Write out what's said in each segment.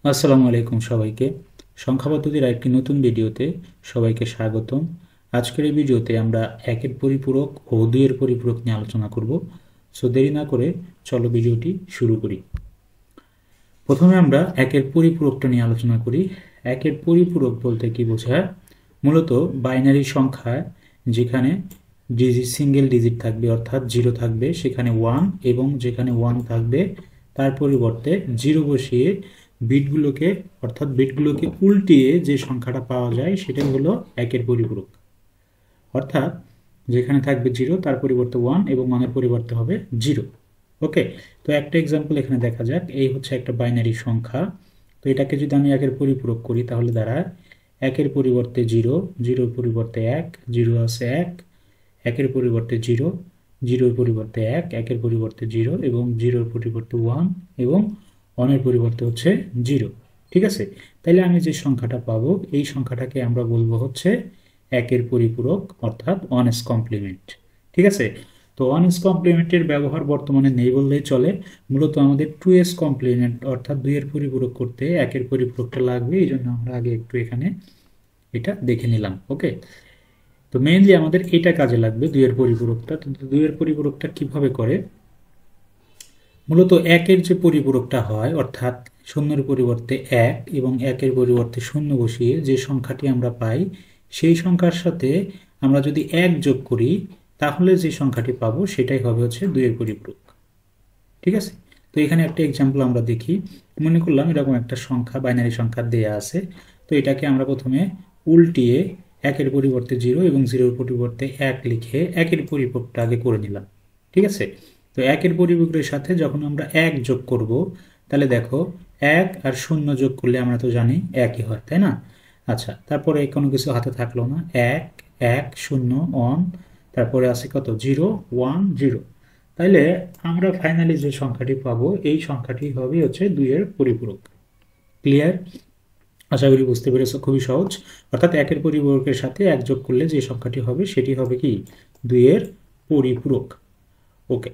আসসালামু আলাইকুম সবাইকে। সংখ্যা পদ্ধতির একটি নতুন ভিডিওতে সবাইকে স্বাগতম। আজকের এই ভিডিওতে আমরা একের পরিপূরক ও দুইয়ের পরিপূরক নিয়ে আলোচনা করব। সো দেরি না করে চলো ভিডিওটি শুরু করি। প্রথমে আমরা একের পরিপূরকটা নিয়ে আলোচনা করি। একের পরিপূরক বলতে কি বোঝায়? মূলত বাইনারি সংখ্যায় যেখানে সিঙ্গেল ডিজিট থাকবে অর্থাৎ 0 থাকবে সেখানে 1 এবং যেখানে 1 থাকবে তার পরিবর্তে 0 বসিয়ে বিটগুলোকে অর্থাৎ বিটগুলোকে উল্টিয়ে যে সংখ্যাটা পাওয়া যায় সেটাই হলো একের পরিপূরক। অর্থাৎ যেখানে থাকবে 0 তার পরিবর্তে 1 এবং 1 এর পরিবর্তে হবে 0। ওকে, তো একটা এক্সাম্পল এখানে দেখা যাক। এই হচ্ছে একটা বাইনারি সংখ্যা। তো এটাকে যদি আমি একের পরিপূরক করি তাহলে দাঁড়ায় একের পরিবর্তে 0, 0 পরিবর্তে 1, 0 আছে 1, একের পরিবর্তে 0, 0 পরিবর্তে 1, একের পরিবর্তে 0 এবং 0 পরিবর্তে 1 এবং 1 এর পরিবর্তে হচ্ছে 0। ঠিক আছে, তাইলে আমি যে সংখ্যাটা পাবো এই সংখ্যাটাকে আমরা বলবো হচ্ছে একের পরিপূরক অর্থাৎ ওয়ানস কমপ্লিমেন্ট। ঠিক আছে, তো ওয়ানস কমপ্লিমেন্টের ব্যবহার বর্তমানে নেই বললেই চলে। মূলত আমাদের 2s কমপ্লিমেন্ট অর্থাৎ দুইয়ের পরিপূরক করতে একের পরিপূরকটা লাগবে, এই জন্য আমরা আগে একটু এখানে এটা দেখে নিলাম। ওকে, তো মেইনলি আমাদের এটা কাজে লাগবে দুইয়ের পরিপূরকটা। তো দুইয়ের পরিপূরকটা কিভাবে করে? মূলত একের যে পরিপূরকটা হয় অর্থাৎ শূন্যের পরিবর্তে 1 এবং একের পরিবর্তে 0 বসিয়ে যে সংখ্যাটি আমরা পাই সেই সংখ্যার সাথে আমরা যদি 1 যোগ করি তাহলে যে সংখ্যাটি পাবো সেটাই হবে হচ্ছে দুইয়ের পরিপূরক। ঠিক আছে, তো এখানে একটা এক্সাম্পল আমরা দেখি। মনে করলাম এরকম একটা সংখ্যা বাইনারি সংখ্যা দেয়া আছে। তো এটাকে আমরা প্রথমে উল্টিয়ে একের পরিবর্তে 0 এবং 0-এর পরিবর্তে 1 লিখে একের পরিপূরকটা আগে করে নিলাম। ঠিক আছে, তো একের পরিপূরকের সাথে যখন আমরা 1 যোগ করব তাহলে দেখো 1 আর 0 যোগ করলে আমরা তো জানি একই হয়, তাই না? আচ্ছা, তারপরে কোনো কিছু হাতে থাকলো না, 1 1 0 1, তারপরে আছে কত 0 1 0। তাইলে আমরা ফাইনালি যে সংখ্যাটি পাবো এই সংখ্যাটি হবে হচ্ছে দুইয়ের পরিপূরক। ক্লিয়ার? আশা করি বুঝতে পেরেছো, খুবই সহজ। অর্থাৎ একের পরিপূরকের সাথে 1 যোগ করলে যে সংখ্যাটি হবে সেটি হবে কি দুইয়ের পরিপূরক। ওকে,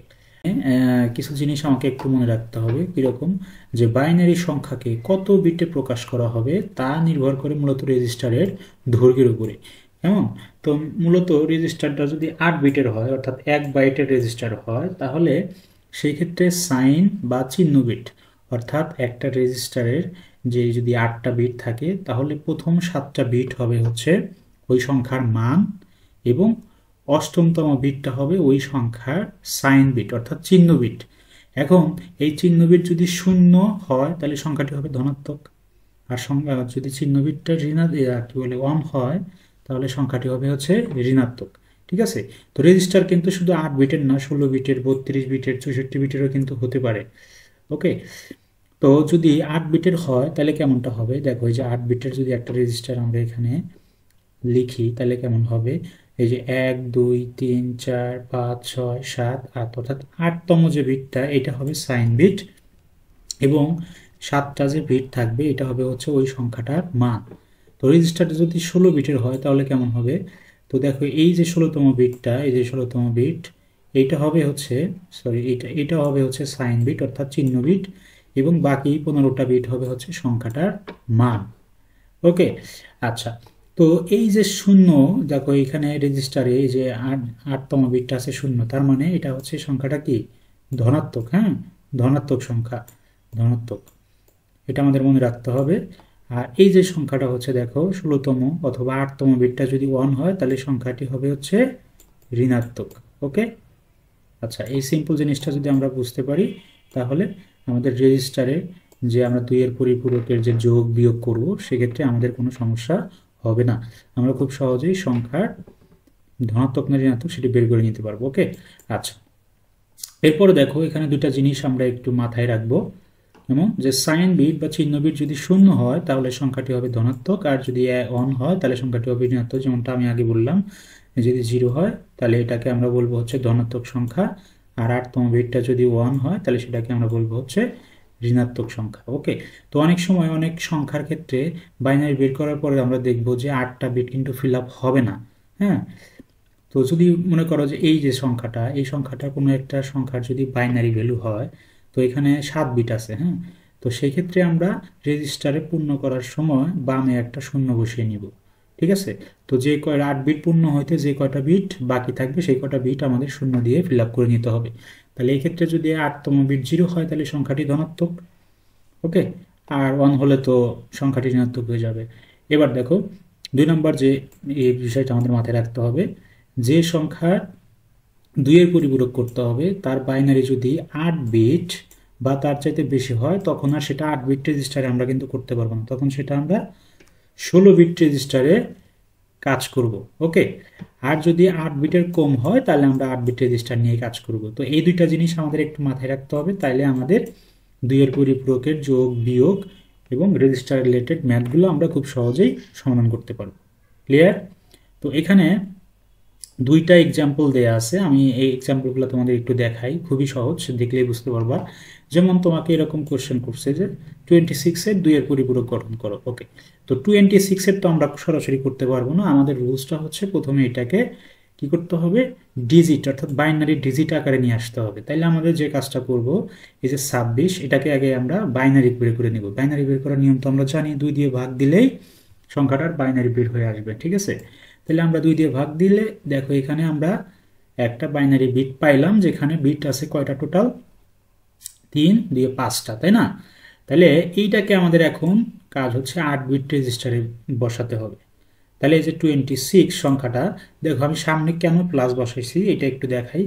কিছু জিনিস আমাকে একটু মনে রাখতে হবে। কিরকম? যে বাইনারি সংখ্যাকে কত বিটে প্রকাশ করা হবে তা নির্ভর করে মূলত রেজিস্টারের দৈর্ঘ্যের উপরে। কেমন? তো মূলত রেজিস্টারটা যদি 8 বিটের হয় অর্থাৎ 1 বাইটের রেজিস্টার হয় তাহলে সেই ক্ষেত্রে সাইন বা চিহ্ন বিট অর্থাৎ একটা রেজিস্টারের যে যদি 8টা বিট থাকে তাহলে প্রথম 7টা বিট হবে হচ্ছে ওই সংখ্যার মান এবং অষ্টমতম বিটটা হবে ওই সংখ্যার সাইন বিট অর্থাৎ চিহ্ন বিট। এখন এই চিহ্ন বিট যদি 0 হয় তাহলে সংখ্যাটি হবে ধনাত্মক, আর যদি চিহ্ন বিটটা কি বলে 1 হয় তাহলে সংখ্যাটি হবে হচ্ছে ঋণাত্মক। ঠিক আছে, তো রেজিস্টার কিন্তু শুধু 8 বিটের না, 16 বিটের, 32 বিটের, 64 বিটেরও কিন্তু হতে পারে। ওকে, তো যদি 8 বিটের হয় তাহলে কেমনটা হবে দেখো। এই যে 8 বিটের যদি একটা রেজিস্টার আমরা এখানে লিখি তাহলে কেমন হবে? এই যে 1 2 3 4 5 6 7 8 অর্থাৎ 8তম যে বিটটা এটা হবে সাইন বিট এবং 7টা যে বিট থাকবে এটা হবে হচ্ছে ওই সংখ্যাটার মান। তো রেজিস্টারটা যদি 16 বিটের হয় তাহলে কেমন হবে? তো দেখো এই যে 16তম বিটটা, এই যে 16তম বিট এইটা হবে হচ্ছে এটা হবে হচ্ছে সাইন বিট অর্থাৎ চিহ্ন বিট এবং বাকি 15টা বিট হবে হচ্ছে সংখ্যাটার মান। ওকে, আচ্ছা, তো এই যে 0 দেখো এখানে রেজিস্টারে এই যে 8তম বিটটা আছে 0, তার মানে এটা হচ্ছে সংখ্যাটা কি ধনাত্মক। হ্যাঁ, ধনাত্মক সংখ্যা, ধনাত্মক, এটা আমাদের মনে রাখতে হবে। আর এই যে সংখ্যাটা হচ্ছে দেখো 16তম অথবা 8তম বিটটা যদি 1 হয় তাহলে সংখ্যাটি হবে হচ্ছে ঋণাত্মক। ওকে, আচ্ছা, এই সিম্পল জিনিসটা যদি আমরা বুঝতে পারি তাহলে আমাদের রেজিস্টারে যে আমরা দুইয়ের পরিপূরকের যে যোগ বিয়োগ করব সেক্ষেত্রে আমাদের কোনো সমস্যা হবে না। আমরা খুব সহজেই সংখ্যার ধনাত্মক না ঋণাত্মক সেটি বের করে নিতে পারবো। ওকে, আচ্ছা, এরপরে দেখো এখানে দুটা জিনিস আমরা একটু মাথায় রাখবো। যেমন যে সাইন বিট বা চিহ্ন বিট যদি 0 হয় তাহলে সংখ্যাটি হবে ধনাত্মক, আর যদি 1 হয় তাহলে সংখ্যাটি হবে ঋণাত্মক। যেমনটা আমি আগে বললাম, যদি 0 হয় তাহলে এটাকে আমরা বলবো হচ্ছে ধনাত্মক সংখ্যা, আর 8তম বিটটা যদি 1 হয় তাহলে সেটাকে আমরা বলবো হচ্ছে ঋণাত্মক সংখ্যা। ওকে, তো অনেক সময় অনেক সংখ্যার ক্ষেত্রে বাইনারি বের করার পরে আমরা দেখবো যে 8টা বিট কিন্তু ফিল আপ হবে না। হ্যাঁ, তো যদি মনে করো যে এই যে সংখ্যাটা, এই সংখ্যাটা কোনো একটা সংখ্যার যদি বাইনারি ভ্যালু হয়, তো এখানে 7 বিট আছে। হ্যাঁ, তো তো সেই ক্ষেত্রে আমরা রেজিস্টারে পূর্ণ করার সময় বামে একটা শূন্য বসিয়ে নিব, ঠিক আছে। তো যে 8 বিট পূর্ণ হইতে যে কয়টা বিট বাকি থাকবে সেই কয়টা বিট আমাদের শূন্য দিয়ে ফিল আপ করে নিতে হবে। তাহলে এই ক্ষেত্রে যদি 8তম বিট 0 হয় তাহলে সংখ্যাটি ধনাত্মক, ওকে। আর 1 হলে তো সংখ্যাটি ঋণাত্মক হয়ে যাবে। এবার দেখো 2 নম্বর যে এই বিষয়টা আমাদের মাথায় রাখতে হবে, যে সংখ্যার 2 এর পরিপূরক করতে হবে তার বাইনারি যদি 8 বিট বা তার চাইতে বেশি হয় তখন আর সেটা 8 বিট রেজিস্টারে আমরা কিন্তু করতে পারবো না, তখন সেটা আমরা 16 বিট রেজিস্টারে কাজ করব, ওকে। আর যদি 8 বিটের কম হয় তাহলে আমরা 8 বিট রেজিস্টার নিয়ে কাজ করব। তো এই দুইটা জিনিস আমাদের একটু মাথায় রাখতে হবে, তাইলে আমাদের 2 এর পরিপূরকের যোগ বিয়োগ এবং রেজিস্টার রিলেটেড ম্যাথগুলো আমরা খুব সহজেই সমাধান করতে পারবো। ক্লিয়ার? তো এখানে 2টা এক্সাম্পল দেয়া আছে, আমি এই এক্সাম্পলগুলো তোমাদের একটু দেখাই, খুবই সহজ, দেখলেই বুঝতে পারবা। যেমন তোমাকে এরকম কোশ্চেন করছে যে 26 এর 2 এর পরিপূরক গঠন করো, ওকে। তো 26 এর তো আমরা সরাসরি করতে পারবো না, আমাদের রুলসটা হচ্ছে প্রথমে এটাকে কি করতে হবে, ডিজিট অর্থাৎ বাইনারি ডিজিট আকারে নিয়ে আসতে হবে। তাইলে আমাদের যে কাজটা করব, এই যে 26 এটাকে আগে আমরা বাইনারি বের করে নিব। বাইনারি বের করার নিয়ম তো আমরা জানি, 2 দিয়ে ভাগ দিলেই সংখ্যাটার বাইনারি বের হয়ে আসবে, ঠিক আছে। তাহলে আমরা 2 দিয়ে ভাগ দিলে দেখো এখানে আমরা একটা বাইনারি বিট পাইলাম, যেখানে বিট আছে কয়টা টোটাল, 3 দিয়ে 5টা, তাই না। তাহলে এইটাকে আমাদের এখন কাজ হচ্ছে 8 বিট রেজিস্টারে বসাতে হবে। তাহলে এই যে 26 সংখ্যাটা, দেখো আমি সামনে কেন প্লাস বসাইছি এটা একটু দেখাই,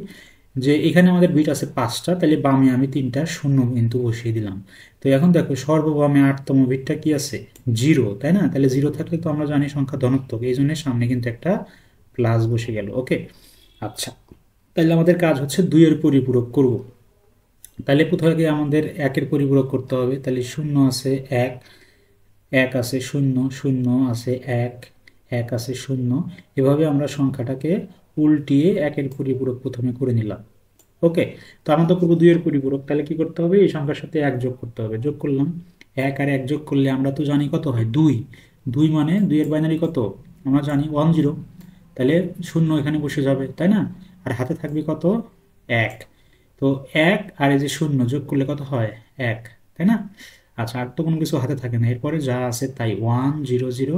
যে এখানে আমাদের বিট আছে 5টা, তাহলে বামে আমি 3টা শূন্য কিন্তু বসিয়ে দিলাম। তো এখন দেখো সর্ববামে 8তম বিটটা কি আছে, 0, তাই না। তাহলে 0 থাকলে তো আমরা জানি সংখ্যা ধনাত্মক, এই জন্য সামনে কিন্তু একটা প্লাস বসে গেল, ওকে। আচ্ছা, তাহলে আমাদের কাজ হচ্ছে 2 এর পরিপূরক করব। তাহলে প্রথমে আমাদের 1 এর পরিপূরক করতে হবে, তাহলে 0 আছে 1, 1 আছে 0, 0 আছে 1, 1 আছে 0, এভাবে আমরা সংখ্যাটাকে উল্টিয়ে 1 এর পরিপূরক প্রথমে করে নিলাম, ওকে। তো আমরা তো করবো 2 এর পরিপূরক, তাহলে কি করতে হবে, এই সংখ্যার সাথে 1 যোগ করতে হবে। যোগ করলাম, 1 আর 1 যোগ করলে আমরা তো জানি কত হয়, 2। 2 মানে 2 এর বাইনারি কত আমরা জানি 1 0, তাহলে 0 এখানে বসে যাবে, তাই না। আর হাতে থাকবে কত, 1। তো 1 আর এই যে 0 যোগ করলে কত হয়, 1, তাই না। আচ্ছা, আর তো কোনো কিছু হাতে থাকে না, এরপরে যা আছে তাই 1 0 0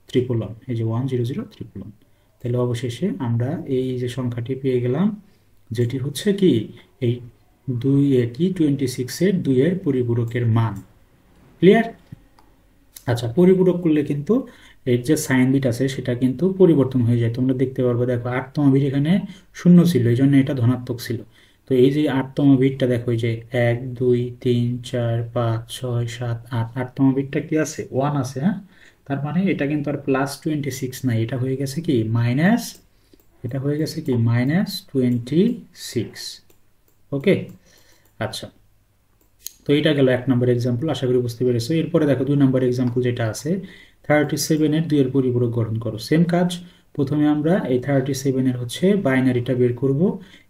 ট্রিপল 1, এই যে 1 0 0 ট্রিপল 1। তাহলে অবশেষে আমরা এই যে সংখ্যাটি পেয়ে গেলাম, যেটি হচ্ছে কি এই 2 এটি 26 এর 2 এর পরিপূরকের মান। ক্লিয়ার? আচ্ছা, পরিপূরক করলে কিন্তু এর যে সাইন বিট আছে সেটা কিন্তু পরিবর্তন হয়ে যায়, তোমরা দেখতে পারবে। দেখো 8তম বিট এখানে 0 ছিল, এই জন্য এটা ধনাত্মক ছিল। তো এই যে 8তম বিটটা দেখো, এই যে 1 2 3 4 5 6 7 8, 8তম বিটটা কি আছে, 1 আছে, হ্যাঁ। তার মানে এটা কিন্তু আর প্লাস 26 নাই, এটা হয়ে গেছে কি মাইনাস, এটা হয়ে গেছে কি -26, ওকে। আচ্ছা, তো এটা গেল 1 নম্বর এক্সাম্পল, আশা করি বুঝতে পেরেছো। এরপরে দেখো 2 নম্বর এক্সাম্পল যেটা আছে, 37 এর 2 এর পরিপূরক গঠন করো। সেম কাজ, প্রথমে আমরা এই 37 এর হচ্ছে বাইনারিটা বের করব।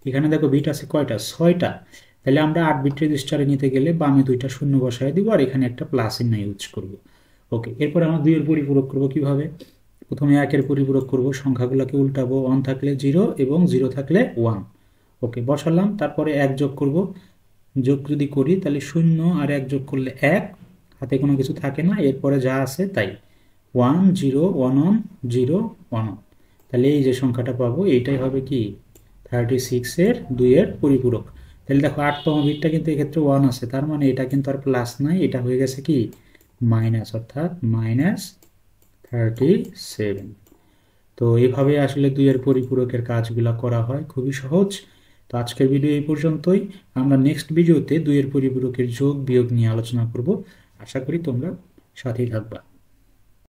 এখানে দেখো বিট আছে কয়টা, 6টা। তাহলে আমরা 8 বিট রেজিস্টারে নিতে গেলে বামে 2টা শূন্য বসায় দিব আর এখানে একটা প্লাস চিহ্ন ইউজ করব, ওকে। এরপর আমরা 2 এর পরিপূরক করব কিভাবে, প্রথমে 1 এর পরিপূরক করব, সংখ্যাগুলোকে উল্টাবো, 1 থাকলে 0 এবং 0 থাকলে 1, ওকে, বসালাম। তারপরে 1 যোগ করব, যোগ যদি করি তাহলে 0 আর 1 যোগ করলে 1, হাতে কোনো কিছু থাকে না, এরপরে যা আছে তাই 1 0 1 1 0 1 1। তাহলে এই যে সংখ্যাটা পাবো এইটাই হবে কি 36 এর 2 এর পরিপূরক। তাহলে দেখো 8তম বিটটা কিন্তু এক্ষেত্রে 1 আছে, তার মানে এটা কিন্তু আর প্লাস নাই, এটা হয়ে গেছে কি মাইনাস, অর্থাৎ -37। তো এইভাবে আসলে 2 এর পরিপূরকের কাজগুলো করা হয়, খুবই সহজ। তো আজকের ভিডিও এই পর্যন্তই, আমরা নেক্সট ভিডিওতে 2 এর পরিপূরকের যোগ বিয়োগ নিয়ে আলোচনা করব। আশা করি তোমরা সাথেই থাকবা।